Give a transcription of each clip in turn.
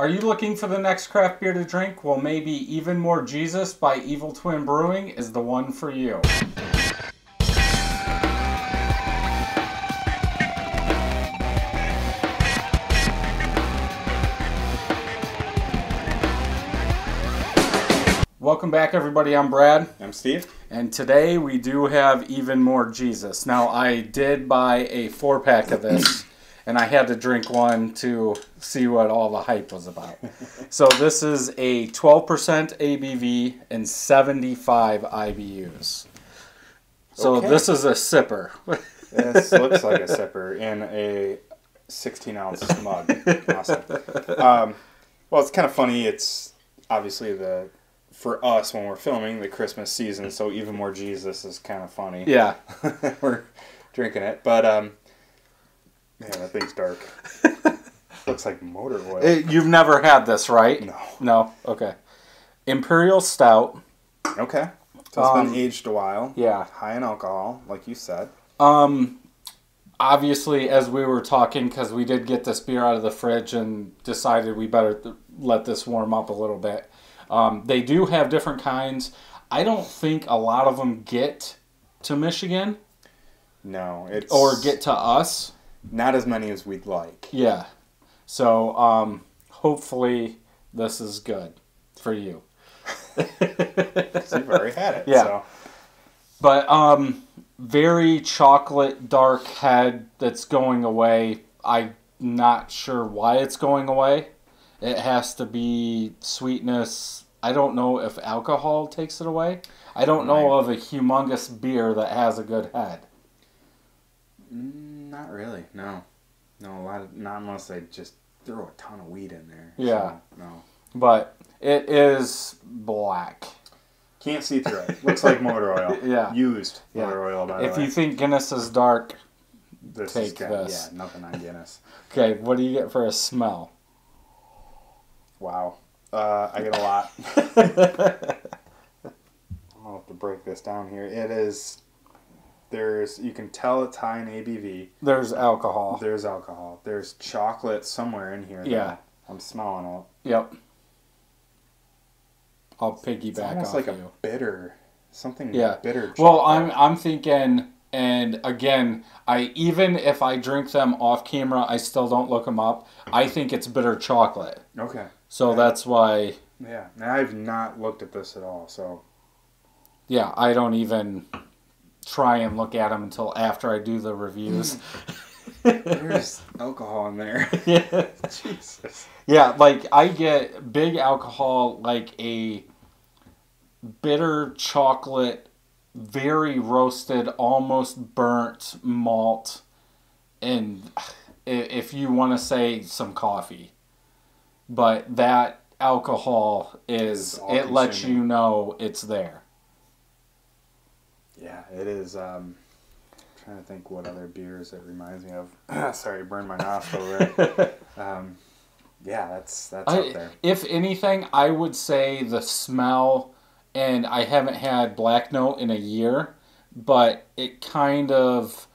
Are you looking for the next craft beer to drink? Well, maybe Even More Jesus by Eviltwin Brewing is the one for you. Welcome back, everybody. I'm Brad. I'm Steve. And today we do have Even More Jesus. Now, I did buy a 4-pack of this, and I had to drink one to see what all the hype was about. So this is a 12% ABV and 75 IBUs. So Okay. this is a sipper. This looks like a sipper in a 16-ounce mug. Awesome. Well, it's kind of funny. It's obviously for us when we're filming the Christmas season, so Even More Jesus is kind of funny. Yeah. We're drinking it, but man, that thing's dark. Looks like motor oil. You've never had this, right? No. No? Okay. Imperial Stout. Okay. So it's been aged a while. Yeah. High in alcohol, like you said. Obviously, as we were talking, because we did get this beer out of the fridge and decided we better let this warm up a little bit. They do have different kinds. I don't think a lot of them get to Michigan. No. Or get to us. Not as many as we'd like. Yeah. So, hopefully this is good for you. You've already had it. Yeah. So. But, very chocolate dark head that's going away. I'm not sure why it's going away. It has to be sweetness. I don't know if alcohol takes it away. I don't know of a humongous beer that has a good head. Not really, no. No, not unless they just throw a ton of weed in there. Yeah. So, no. But it is black. Can't see through it. Looks like motor oil. Yeah. Used motor oil, by the way. If you think Guinness is dark, take this. Yeah, nothing on Guinness. Okay, what do you get for a smell? Wow. I get a lot. I'll have to break this down here. It is... you can tell it's high in ABV. There's alcohol. There's alcohol. There's chocolate somewhere in here. Yeah. I'm smelling it. Yep. I'll piggyback It's almost off like you. a bitter, something Yeah. bitter. Chocolate. Well, I'm thinking, and again, even if I drink them off camera, I still don't look them up. I think it's bitter chocolate. Okay. So that's why. Yeah. Now I've not looked at this at all. So. Yeah, I don't even try and look at them until after I do the reviews. There's alcohol in there. Yeah. Jesus. Yeah, like I get big alcohol, like a bitter chocolate, very roasted, almost burnt malt, and if you want to say some coffee. But that alcohol it lets you know it's there. Yeah, it is. I'm trying to think what other beers it reminds me of. Sorry, burned my nostril there. Yeah, that's up there. If anything, I would say the smell, and I haven't had Black Note in a year, but it kind of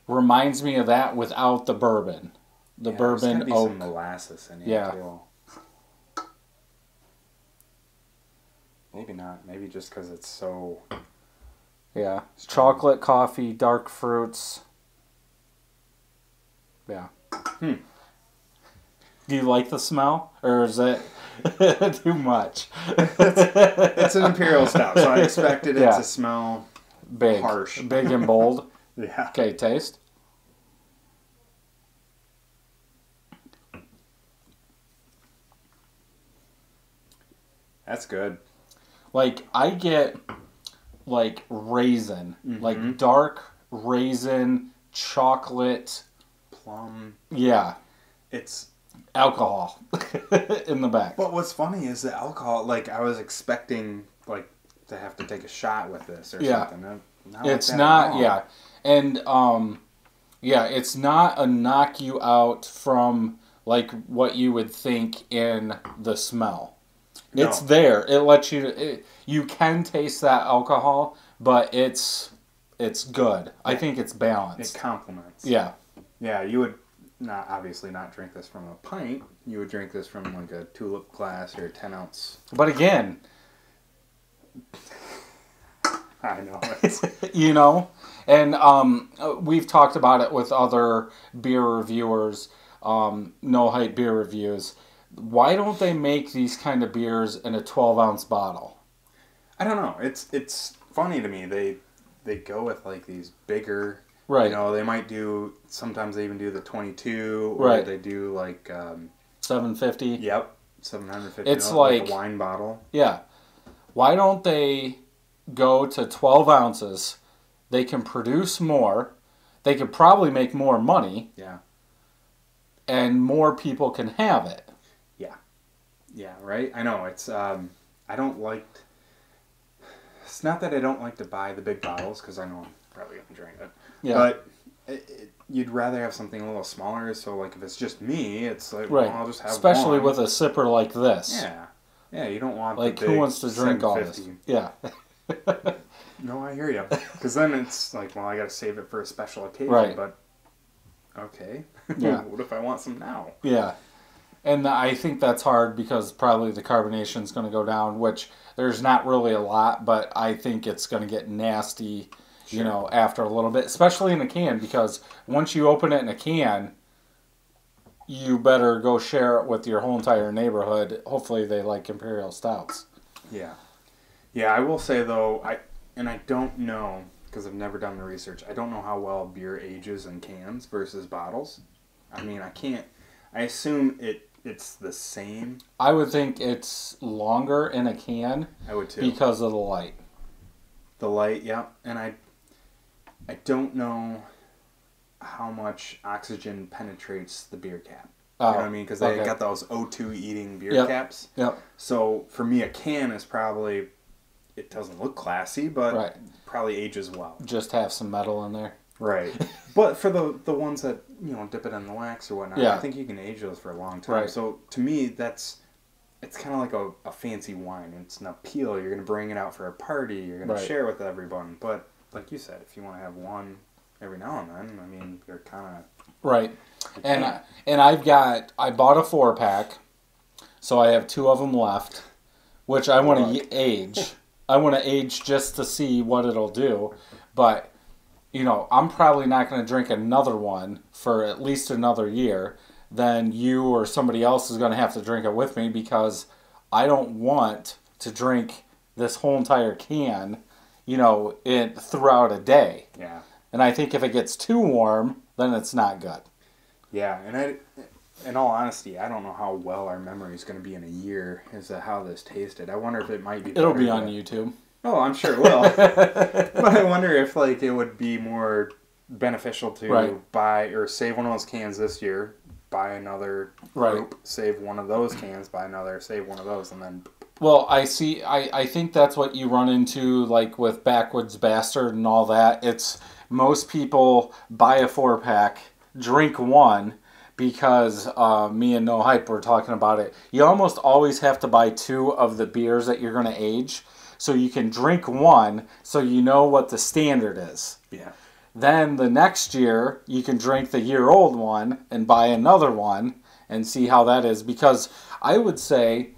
reminds me of that without the bourbon. The bourbon there's oak. Some molasses in Yeah. too. Maybe not. Maybe just because it's so... Yeah. Chocolate, coffee, dark fruits. Yeah. Do you like the smell? Or is it too much? It's an Imperial Stout, so I expected it to smell big. harsh. Big and bold. Yeah. Okay, taste. That's good. Like, I get, like, raisin. Like, dark raisin, chocolate. Plum. Yeah. It's... alcohol in the back. But what's funny is the alcohol, like, I was expecting, like, to have to take a shot with this or something. It's not, yeah. And, yeah, it's not a knock you out from, like, what you would think in the smell. No. It's there. It lets you, you can taste that alcohol, but it's good. I think it's balanced. It complements. Yeah. Yeah, you would... obviously not drink this from a pint. You would drink this from like a tulip glass or a 10-ounce. But again, I know. you know, and we've talked about it with other beer reviewers, no hype beer reviews. Why don't they make these kind of beers in a 12-ounce bottle? I don't know. It's funny to me. They go with like these bigger. Right. You know, they might do. Sometimes they even do the 22, or right. they do like 750. Yep, 750. It's like a wine bottle. Yeah. Why don't they go to 12 ounces? They can produce more. They could probably make more money. Yeah. And more people can have it. Yeah. Yeah. Right. I know. It's I don't like. It's not that I don't like to buy the big bottles because I know I'm probably gonna drink it. Yeah. But you'd rather have something a little smaller. So like if it's just me, it's like right. Well, I'll just have especially one. with a sipper like this. Yeah. Yeah. You don't want like the big who wants to drink all this? Yeah. No, I hear you. Because then it's like, well, I got to save it for a special occasion. Right. But okay. Yeah. What if I want some now? Yeah. And I think that's hard because probably the carbonation is going to go down, which there's not really a lot, but I think it's going to get nasty, sure. You know, after a little bit, especially in a can, because once you open it in a can, you better go share it with your whole entire neighborhood. Hopefully they like Imperial Stouts. Yeah. Yeah, I will say, though, I don't know, because I've never done the research, I don't know how well beer ages in cans versus bottles. I mean, I assume it's the same. I would think it's longer in a can. I would too. Because of the light. The light, yeah. And I don't know how much oxygen penetrates the beer cap. You know what I mean? Because they got those O2 eating beer caps. Yep. So for me, a can is probably, it doesn't look classy, but right. Probably ages well. Just have some metal in there. Right. But for the ones that, you know, dip it in the wax or whatnot, I think you can age those for a long time. Right. So to me, it's kind of like a fancy wine. It's an appeal. You're going to bring it out for a party. You're going to share with everyone. But like you said, if you want to have one every now and then, I mean, you're kind of... Right. And I bought a 4-pack, so I have 2 of them left, which I want to age. I want to age just to see what it'll do. But, you know, I'm probably not going to drink another one for at least another year. Then you or somebody else is going to have to drink it with me because I don't want to drink this whole entire can, you know, throughout a day. Yeah. And I think if it gets too warm, then it's not good. Yeah, and in all honesty, I don't know how well our memory is going to be in a year as to how this tasted. I wonder if it might be better. It'll be on YouTube. Oh, I'm sure it will. But I wonder if like it would be more beneficial to buy or save one of those cans this year, buy another group, save one of those cans, buy another, save one of those, and then... Well, I think that's what you run into, like with Backwoods Bastard and all that. It's most people buy a 4-pack, drink one, because me and No Hype were talking about it. You almost always have to buy 2 of the beers that you're going to age, so you can drink one, so you know what the standard is. Yeah. Then the next year, you can drink the year-old one and buy another one and see how that is. Because I would say,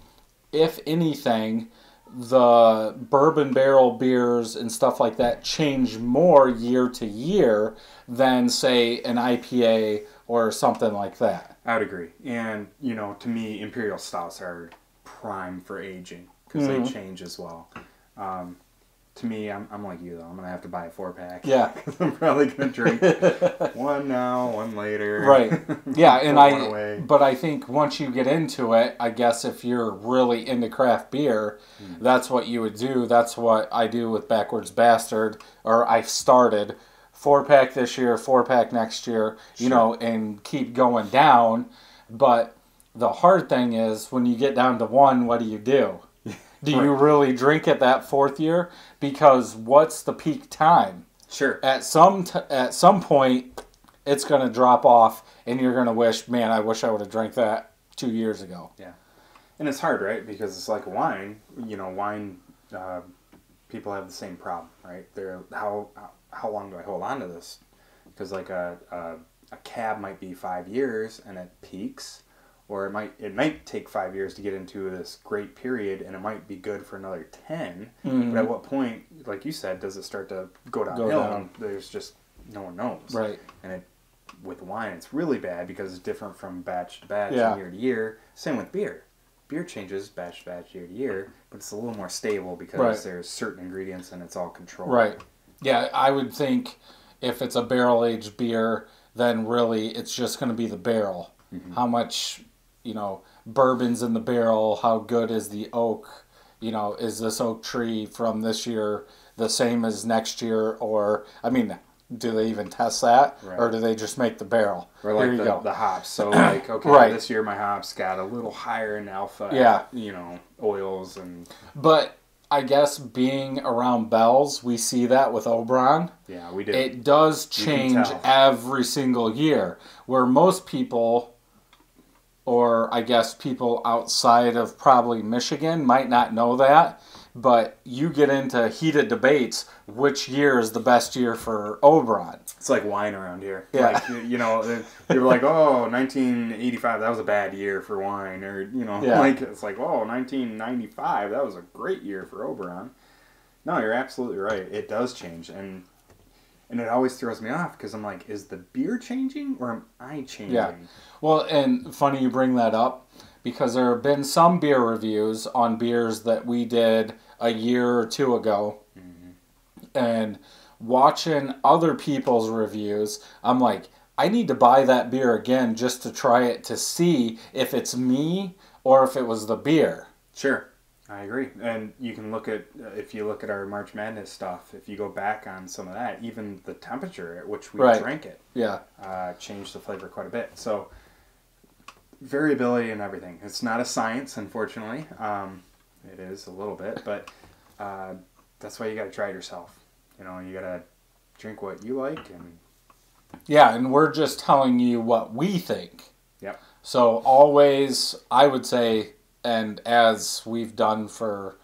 if anything, the bourbon barrel beers and stuff like that change more year to year than, say, an IPA or something like that. I would agree. And, you know, to me, Imperial Stouts are prime for aging because they change as well. To me, I'm like you, though. I'm going to have to buy a 4-pack. Yeah. Because I'm probably going to drink one now, one later. Right. Yeah, and but I think once you get into it, I guess if you're really into craft beer, that's what you would do. That's what I do with Backwoods Bastard, or I've started. 4-pack this year, 4-pack next year, you know, and keep going down. But the hard thing is when you get down to 1, what do? Do you really drink it that 4th year? Because what's the peak time? Sure. At some point, it's going to drop off, and you're going to wish, man, I wish I would have drank that 2 years ago. Yeah. And it's hard, right? Because it's like wine. You know, wine, people have the same problem, right? They're how long do I hold on to this? Because like a a cab might be 5 years and it peaks, or it might take 5 years to get into this great period, and it might be good for another 10. But at what point, like you said, does it start to go downhill? And there's just no one knows. Right. And with wine, it's really bad because it's different from batch to batch and year to year. Same with beer. Beer changes batch to batch, year to year, but it's a little more stable because there's certain ingredients and it's all controlled. Right. Yeah, I would think if it's a barrel-aged beer, then really it's just going to be the barrel. How much, bourbon's in the barrel, how good is the oak, is this oak tree from this year the same as next year, or, do they even test that, or do they just make the barrel? Or like the hops. So like, okay, this year my hops got a little higher in alpha, oils and... But I guess being around Bell's, we see that with Oberon. Yeah, we do. It does change every single year, where most people, or I guess people outside of probably Michigan, might not know that. But you get into heated debates, which year is the best year for Oberon? It's like wine around here. Yeah. Like, you're like, oh, 1985, that was a bad year for wine. Or, like, it's like, oh, 1995, that was a great year for Oberon. No, you're absolutely right. It does change. And it always throws me off because I'm like, is the beer changing or am I changing? Yeah. Well, and funny you bring that up, because there have been some beer reviews on beers that we did a year or two ago. And watching other people's reviews, I'm like, I need to buy that beer again just to try it to see if it's me or if it was the beer. Sure. I agree. And you can if you look at our March Madness stuff, if you go back on some of that, even the temperature at which we drank it changed the flavor quite a bit. So variability in everything. It's not a science, unfortunately. It is a little bit, but that's why you got to try it yourself. You got to drink what you like. And we're just telling you what we think. Yep. So always, I would say, and as we've done for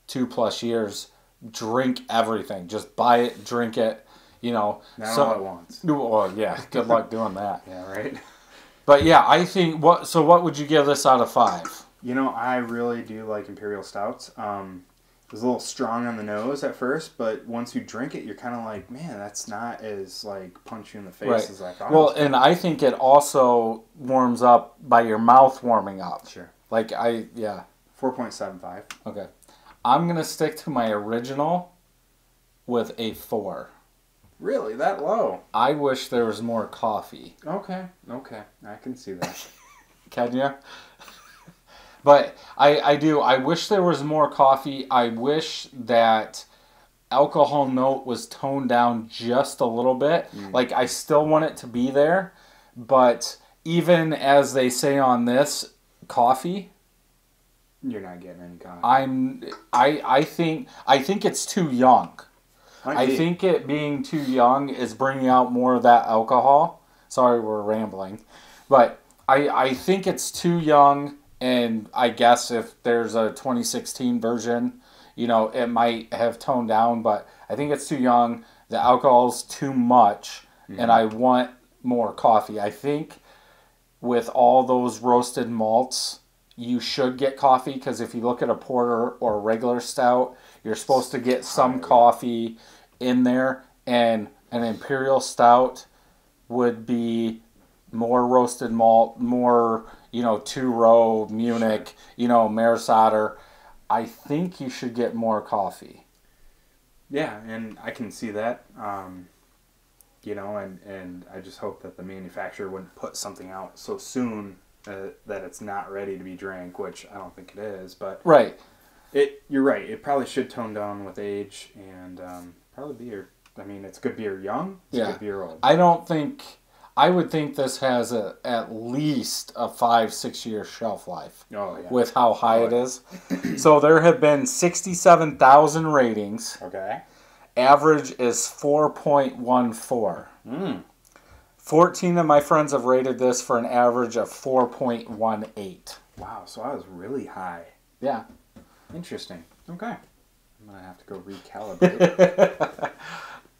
2+ years, drink everything. Just buy it, drink it, Not all at once. Well, yeah, good luck doing that. Yeah, right. But yeah, I think, what would you give this out of 5? I really do like Imperial Stouts. It was a little strong on the nose at first, but once you drink it, you're kind of like, man, that's not as punch you in the face as I thought. Well, and I think it also warms up by your mouth warming up. Sure. 4.75. Okay. I'm going to stick to my original with a 4. Really? That low? I wish there was more coffee. Okay. I can see that. Can you? But I do. I wish there was more coffee. I wish that alcohol note was toned down just a little bit. I still want it to be there. But even as they say on this, coffee... You're not getting any coffee. I think it's too young. I think it being too young is bringing out more of that alcohol. Sorry, we're rambling. But I think it's too young, and I guess if there's a 2016 version, it might have toned down, but I think it's too young. The alcohol's too much, and I want more coffee. I think with all those roasted malts, you should get coffee, because if you look at a porter or a regular stout, you're supposed to get some coffee in there, and an Imperial Stout would be more roasted malt, more, 2-row Munich, Maris Otter. I think you should get more coffee. Yeah, and I can see that. And I just hope that the manufacturer wouldn't put something out so soon that it's not ready to be drank, which I don't think it is. But you're right. It probably should tone down with age, and probably beer. It's good beer young. It's good beer old. I would think this has at least a 5-6 year shelf life. Oh, yeah. With how high it is. So there have been 67,000 ratings. Okay. Average is 4.14. 14 of my friends have rated this for an average of 4.18. Wow, so I was really high. Yeah. Interesting. Okay. I'm going to have to go recalibrate.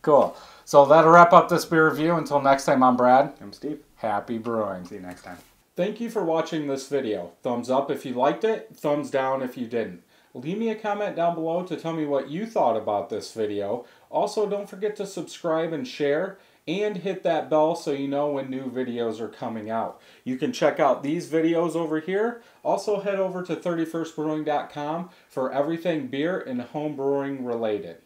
Cool. So that'll wrap up this beer review. Until next time, I'm Brad. I'm Steve. Happy brewing. See you next time. Thank you for watching this video. Thumbs up if you liked it, thumbs down if you didn't. Leave me a comment down below to tell me what you thought about this video. Also, don't forget to subscribe and share, and hit that bell so you know when new videos are coming out. You can check out these videos over here. Also, head over to 31stbrewing.com for everything beer and home brewing related.